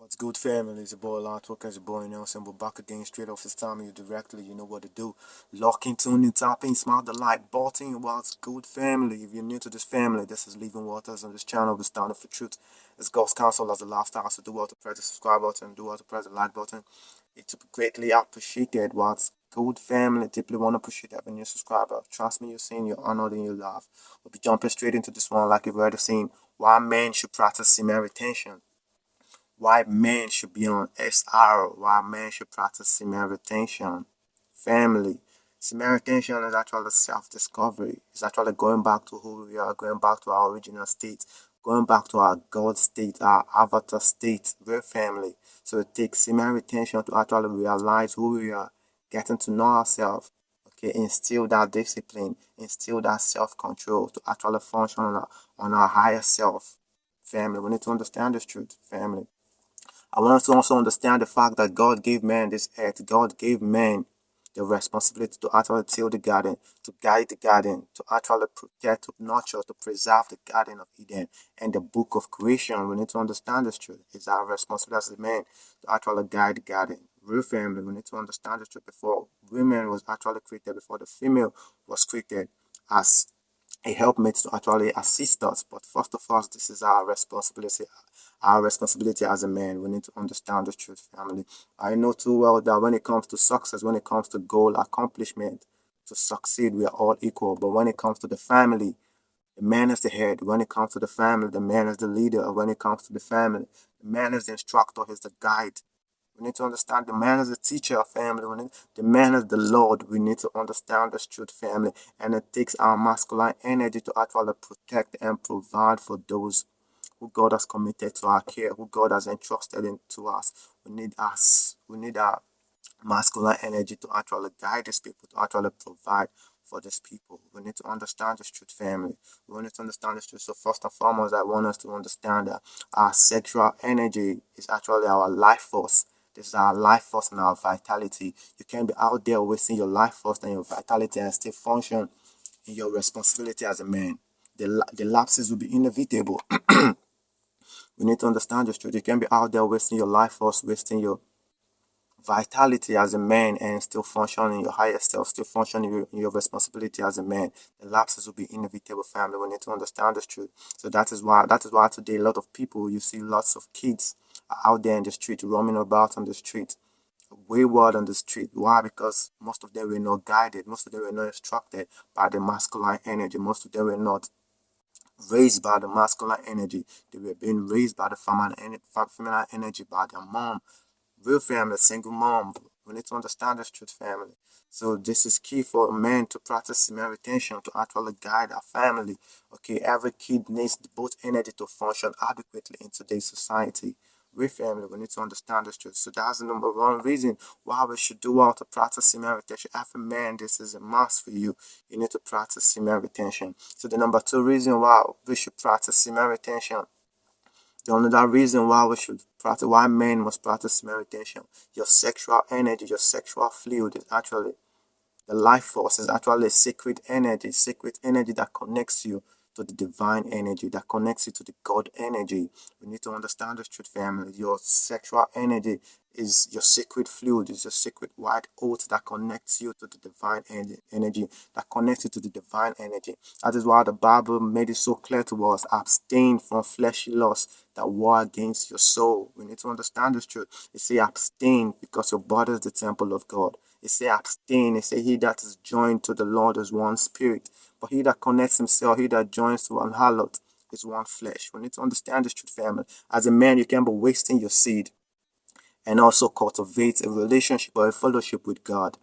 What's good, family? It's your boy Lotwork, it's your boy Nelson. We're back again, straight off his time. You directly, you know what to do. Lock in, tune in, tap in, smile the like button. What's good, family? If you're new to this family, this is Living Waters on this channel. We're standing for truth. It's God's counsel as the lifestyle. So do well to press the subscribe button, do well to press the like button. It's greatly appreciated. What's good, family? Deeply want to appreciate every new subscriber. Trust me, you're seeing, you're honored, and you love. We'll be jumping straight into this one, like you've already seen. Why men should practice semen retention. Why men should be on SR, why men should practice semen retention. Family. Semen retention is actually self-discovery. It's actually going back to who we are, going back to our original state, going back to our God state, our avatar state. We're family. So it takes semen retention to actually realize who we are, getting to know ourselves. Okay, instill that discipline, instill that self-control to actually function on our higher self. Family, we need to understand this truth, family. I want us to also understand the fact that God gave man this earth. God gave man the responsibility to actually till the garden, to guide the garden, to actually protect, to nurture, to preserve the Garden of Eden and the book of creation. We need to understand this truth. It's our responsibility as a man to actually guide the garden. Real family, we need to understand this truth. Before women was actually created, before the female was created as a helpmate to actually assist us. But first of all, this is our responsibility. Our responsibility as a man. We need to understand the truth, family. I know too well that when it comes to success, when it comes to goal accomplishment, to succeed, we are all equal. But when it comes to the family, the man is the head. When it comes to the family, the man is the leader. When it comes to the family, the man is the instructor, he's the guide. We need to understand the man is the teacher of family. The man is the Lord. We need to understand this truth, family. And it takes our masculine energy to actually protect and provide for those who God has committed to our care, who God has entrusted into us. We need our masculine energy to actually guide these people, to actually provide for these people. We need to understand this truth, family. We need to understand this truth. So first and foremost, I want us to understand that our sexual energy is actually our life force. This is our life force and our vitality. You can't be out there wasting your life force and your vitality and still function in your responsibility as a man. The lapses will be inevitable. We need to understand this truth. You can't be out there wasting your life force, wasting your vitality as a man and still function in your higher self, still function in your responsibility as a man. The lapses will be inevitable, family. We need to understand this truth. So that is why today a lot of people, you see lots of kids are out there in the street, roaming about on the street, wayward on the street. Why? Because most of them were not guided, most of them were not instructed by the masculine energy, most of them were not raised by the masculine energy. They were being raised by the feminine energy, by their mom. Real family, single mom. We need to understand this truth, family. So this is key for men to practice semen retention, to actually guide our family. Okay, every kid needs both energy to function adequately in today's society. Real family, we need to understand this truth. So that's the number one reason why we should do well to practice semen retention. Every man, this is a must for you. You need to practice semen retention. So the number two reason why we should practice semen retention, the another reason why we should practice, why men must practice semen retention, your sexual energy, your sexual fluid is actually the life force, is actually a sacred energy that connects you to the divine energy, that connects you to the God energy. We need to understand this truth, family. Your sexual energy is your sacred fluid, is your sacred white oath that connects you to the divine energy, that connects you to the divine energy. That is why the Bible made it so clear to us: abstain from fleshy lusts that war against your soul. We need to understand this truth. It say abstain because your body is the temple of God. It say abstain. It say he that is joined to the Lord is one spirit. But he that connects himself, he that joins to one harlot is one flesh. We need to understand this truth, family. As a man, you can't be wasting your seed and also cultivate a relationship or a fellowship with God.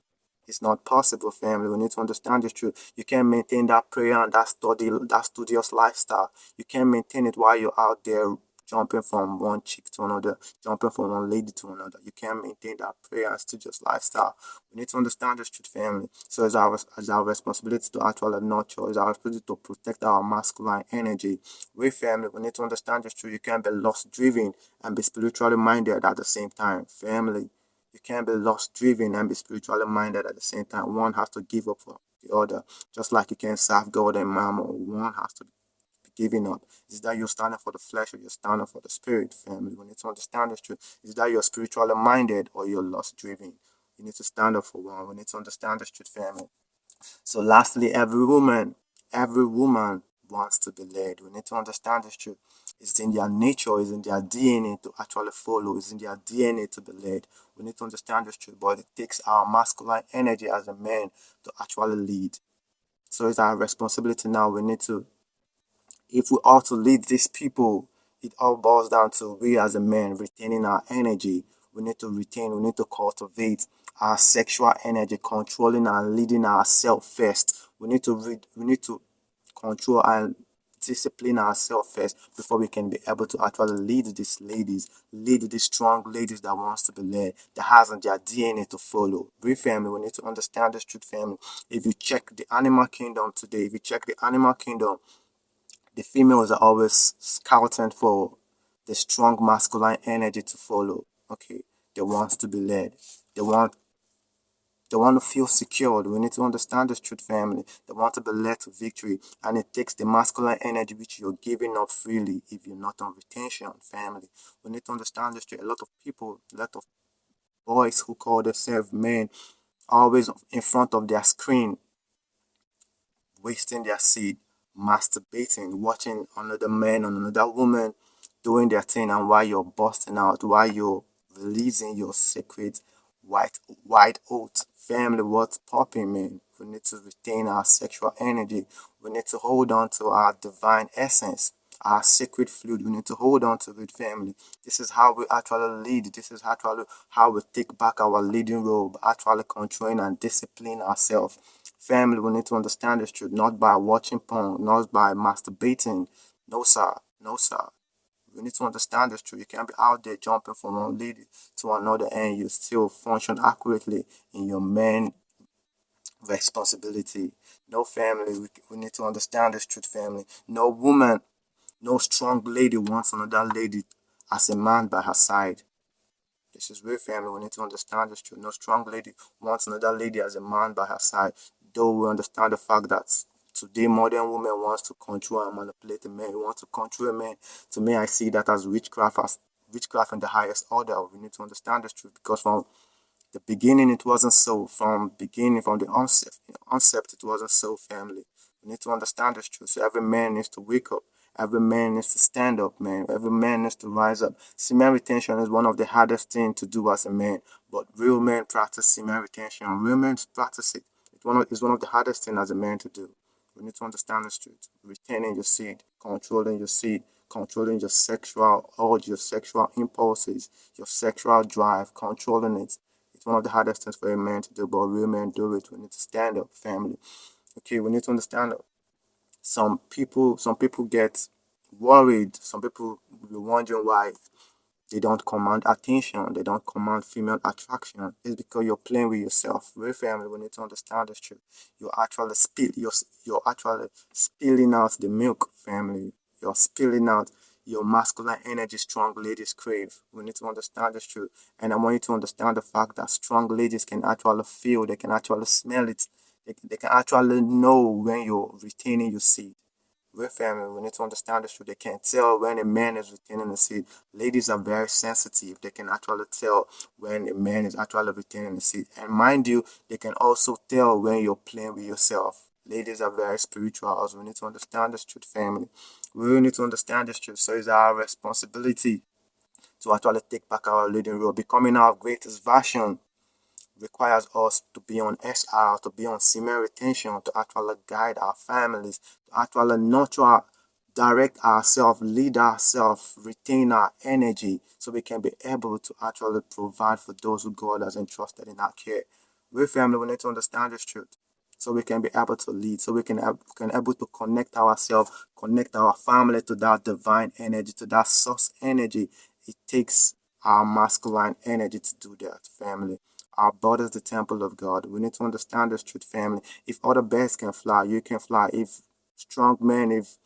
It's not possible, family. We need to understand this truth. You can't maintain that prayer and that studious lifestyle. You can't maintain it while you're out there jumping from one chick to another, jumping from one lady to another. You can't maintain that prayer and studious lifestyle. We need to understand this truth, family. So it's our responsibility to actually nurture. It's our responsibility to protect our masculine energy. We, family, we need to understand this truth. You can't be lust driven and be spiritually minded at the same time, family. You can't be lust driven and be spiritually minded at the same time. One has to give up for the other. Just like you can't serve God and Mammon, one has to be giving up? Is that you're standing for the flesh or you're standing for the spirit, family? We need to understand this truth. Is that you're spiritually minded or you're lust driven? You need to stand up for one. We need to understand this truth, family. So lastly, every woman wants to be led. We need to understand this truth. It's in their nature, it's in their DNA to actually follow, it's in their DNA to be led. We need to understand this truth, but it takes our masculine energy as a man to actually lead. So it's our responsibility now. We need to, if we are to lead these people, it all boils down to we as a man retaining our energy. We need to retain, we need to cultivate our sexual energy, controlling and leading ourselves first. We need to control and discipline ourselves first before we can be able to actually lead these ladies, lead these strong ladies that wants to be led, that has in their DNA to follow. We family, we need to understand this truth, family. If you check the animal kingdom today, if you check the animal kingdom, the females are always scouting for the strong masculine energy to follow. Okay, they want to be led. They want they want to feel secured. We need to understand this truth, family. They want to be led to victory, and it takes the masculine energy which you're giving up freely if you're not on retention, family. We need to understand this truth. A lot of people, a lot of boys who call themselves men, always in front of their screen, wasting their seed, masturbating, watching another man and another woman doing their thing, and while you're busting out, while you're releasing your secret white oat. Family, what's popping, man? We need to retain our sexual energy. We need to hold on to our divine essence, our sacred fluid. We need to hold on to it, family. This is how we actually lead. This is actually how we take back our leading role, by actually controlling and disciplining ourselves. Family, we need to understand this truth, not by watching porn, not by masturbating. No, sir. No, sir. We need to understand this truth. You can't be out there jumping from one lady to another and you still function accurately in your man responsibility. No, family, we need to understand this truth, family. No woman, no strong lady wants another lady as a man by her side. This is real, family. We need to understand this truth. No strong lady wants another lady as a man by her side. Though we understand the fact that today modern woman wants to control and manipulate a man. We want to control a man. To me, I see that as witchcraft in the highest order. We need to understand this truth because from the beginning it wasn't so. From the onset it wasn't so, family. We need to understand this truth. So every man needs to wake up. Every man needs to stand up, man. Every man needs to rise up. Semen retention is one of the hardest things to do as a man, but real men practice semen retention. Real men practice it. It's one of the hardest things as a man to do. We need to understand this truth. Retaining your seed, controlling your seed, controlling your sexual urge, your sexual impulses, your sexual drive, controlling it. It's one of the hardest things for a man to do, but real men do it. We need to stand up, family. Okay, we need to understand that some people get worried. Some people will be wondering why they don't command attention, they don't command female attraction. It's because you're playing with yourself. Real family, we need to understand this truth. You're actually spilling out the milk, family. You're spilling out your masculine energy strong ladies crave. We need to understand this truth. And I want you to understand the fact that strong ladies can actually feel, they can actually smell it. They can actually know when you're retaining your seed. Real family, we need to understand this truth. They can tell when a man is retaining a seed. Ladies are very sensitive. They can actually tell when a man is actually retaining a seed. And mind you, they can also tell when you're playing with yourself. Ladies are very spiritual. So we need to understand this truth, family. We really need to understand this truth. So it's our responsibility to actually take back our leading role, becoming our greatest version requires us to be on SR, to be on semen retention, to actually guide our families, to actually nurture, direct ourselves, lead ourselves, retain our energy so we can be able to actually provide for those who God has entrusted in our care. We family, we need to understand this truth so we can be able to lead, so we can able to connect ourselves, connect our family to that divine energy, to that source energy. It takes our masculine energy to do that, family. Our body is the temple of God. We need to understand this truth, family. If other birds can fly, you can fly. If strong men, if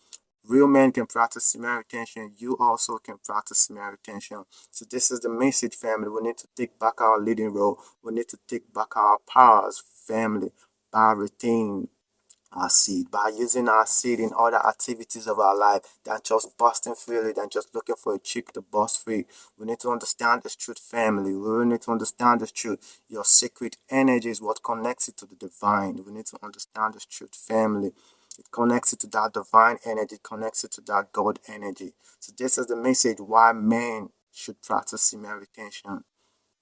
real men can practice semen retention, you also can practice semen retention. So this is the message, family. We need to take back our leading role. We need to take back our powers, family, by retaining our seed, by using our seed in other activities of our life than just busting freely, than just looking for a chick to bust free. We need to understand this truth, family. We really need to understand this truth. Your secret energy is what connects you to the divine. We need to understand this truth, family. It connects you to that divine energy, it connects you to that God energy. So this is the message why men should practice semen retention.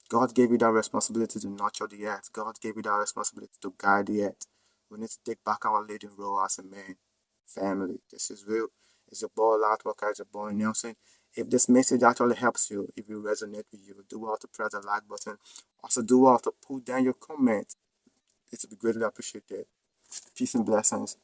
God gave you that responsibility to nurture the earth. God gave you that responsibility to guide the earth. We need to take back our leading role as a man. Family, this is real. It's your boy Lightworker, it's your boy Nelson. If this message actually helps you, if you resonate with you, do well to press the like button. Also do well to put down your comment. It will be greatly appreciated. Peace and blessings.